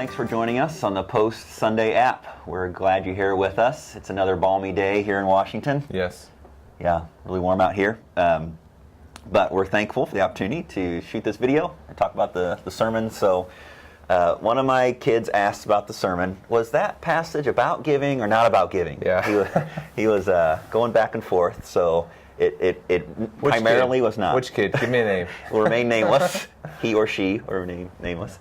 thanks for joining us on the Post Sunday app. We're glad you're here with us. It's another balmy day here in Washington. Yes. Yeah, really warm out here. But we're thankful for the opportunity to shoot this video and talk about the sermon. So one of my kids asked about the sermon, was that passage about giving or not about giving? Yeah. He was going back and forth, so it primarily was not. Which kid? Give me a name. Will remain nameless. He or she will remain nameless.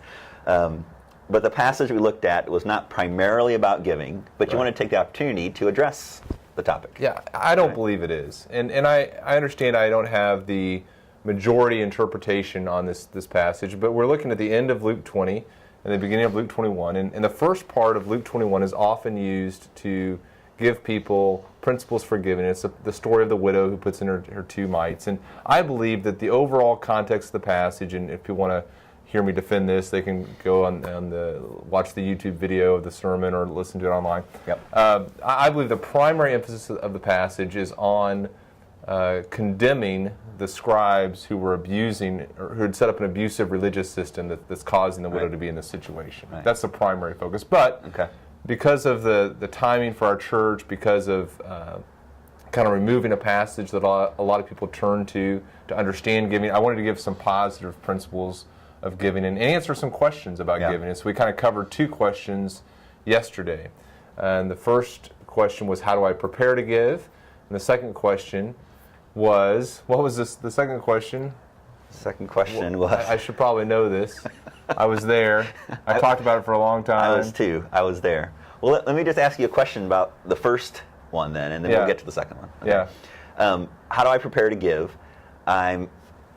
But the passage we looked at was not primarily about giving, but you want to take the opportunity to address the topic. Yeah, I don't believe it is. And I understand I don't have the majority interpretation on this passage, but we're looking at the end of Luke 20 and the beginning of Luke 21. And the first part of Luke 21 is often used to give people principles for giving. It's the story of the widow who puts in her 2 mites. And I believe that the overall context of the passage, and if people want to hear me defend this, they can go on watch the YouTube video of the sermon or listen to it online. Yep. I believe the primary emphasis of the passage is on condemning the scribes who were abusing, or who had set up an abusive religious system that's causing the widow to be in this situation. Right. That's the primary focus. But because of the timing for our church, because of kind of removing a passage that a lot of people turn to understand giving, I wanted to give some positive principles of giving and answer some questions about giving. And so we kind of covered 2 questions yesterday. And the first question was, how do I prepare to give? And the second question was, what was the second question? Second question was... I should probably know this. I was there. I talked about it for a long time. I was too. I was there. Well, let me just ask you a question about the first one then, and then we'll get to the second one. Okay. Yeah. How do I prepare to give? I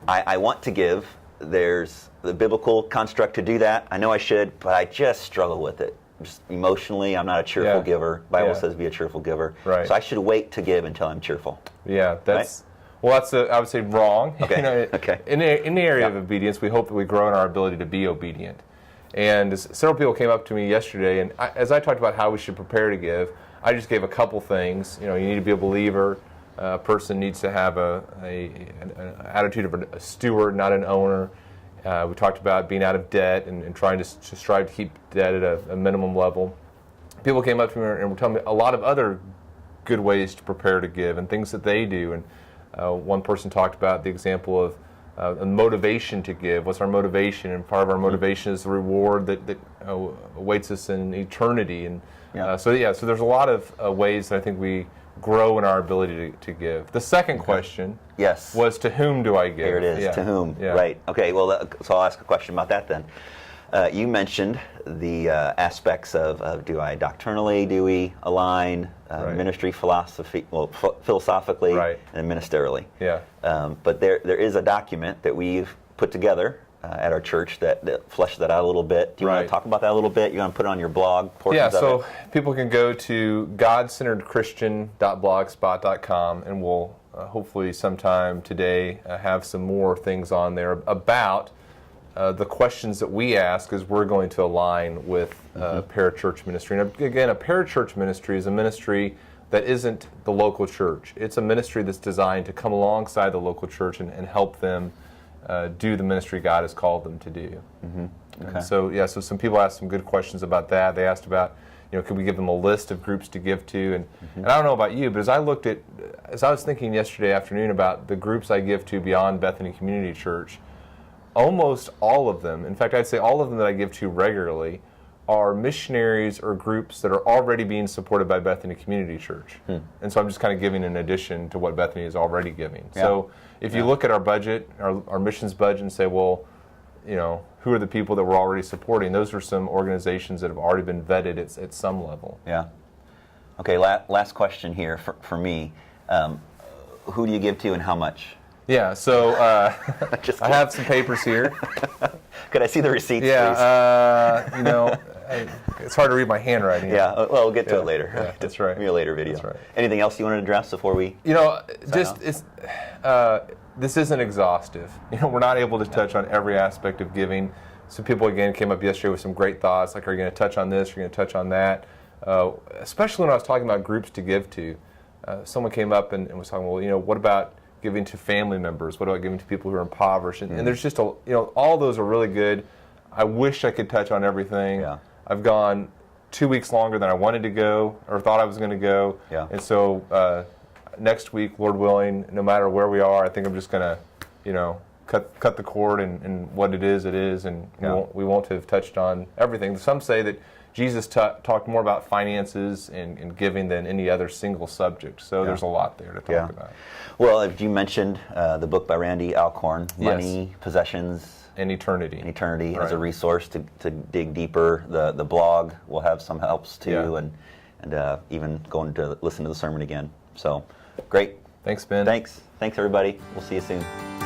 want to give. There's the biblical construct to do that. I know I should, but I just struggle with it. Just emotionally, I'm not a cheerful giver. Bible says be a cheerful giver. Right. So I should wait to give until I'm cheerful. Yeah, that's... Right? Well, that's I would say wrong. Okay. In the area of obedience, we hope that we grow in our ability to be obedient. And several people came up to me yesterday, and as I talked about how we should prepare to give, I just gave a couple things. You need to be a believer. A person needs to have an attitude of a steward, not an owner. We talked about being out of debt and trying to strive to keep debt at a minimum level. People came up to me and were telling me a lot of other good ways to prepare to give and things that they do. And one person talked about the example of a motivation to give. What's our motivation? And part of our motivation is the reward that awaits us in eternity. And so there's a lot of ways that I think we grow in our ability to give. The second question was, to whom do I give? Here it is, to whom, right. Okay, well, so I'll ask a question about that then. You mentioned the aspects of do I doctrinally, do we align, ministry philosophically, and ministerially. Yeah. But there is a document that we've put together at our church that fleshes that out a little bit. Do you want to talk about that a little bit? You want to put it on your blog portions of it? People can go to godcenteredchristian.blogspot.com, and we'll hopefully sometime today have some more things on there about the questions that we ask as we're going to align with Parachurch Ministry. And again, a Parachurch Ministry is a ministry that isn't the local church. It's a ministry that's designed to come alongside the local church and help them do the ministry God has called them to do. Okay. So some people asked some good questions about that. They asked about, could we give them a list of groups to give to? And I don't know about you, but as I was thinking yesterday afternoon about the groups I give to beyond Bethany Community Church, almost all of them, in fact, I'd say all of them that I give to regularly, are missionaries or groups that are already being supported by Bethany Community Church. And so I'm just kind of giving in addition to what Bethany is already giving. Yeah. So if you look at our budget, our missions budget, and say, well, who are the people that we're already supporting? Those are some organizations that have already been vetted at some level. Yeah. Okay, last question here for me. Who do you give to and how much? Yeah, so I have some papers here. Could I see the receipts, please? It's hard to read my handwriting. Yeah, well, we'll get to it later. Yeah, that's right. Maybe a later video. That's right. Anything else you want to address before we? This isn't exhaustive. We're not able to touch on every aspect of giving. Some people again came up yesterday with some great thoughts, like, are you going to touch on this? Are you going to touch on that? Especially when I was talking about groups to give to. Someone came up and was talking, well, what about giving to family members? What about giving to people who are impoverished? And there's just all those are really good. I wish I could touch on everything. Yeah. I've gone 2 weeks longer than I wanted to go or thought I was going to go. Yeah. And so next week, Lord willing, no matter where we are, I think I'm just going to, cut the cord, and what it is, and we won't have touched on everything. Some say that Jesus talked more about finances and giving than any other single subject. So there's a lot there to talk about. Well, if you mentioned the book by Randy Alcorn, Money, Possessions, and Eternity. As a resource to dig deeper. The blog will have some helps too, and even going to listen to the sermon again. So, great. Thanks, Ben. Thanks everybody. We'll see you soon.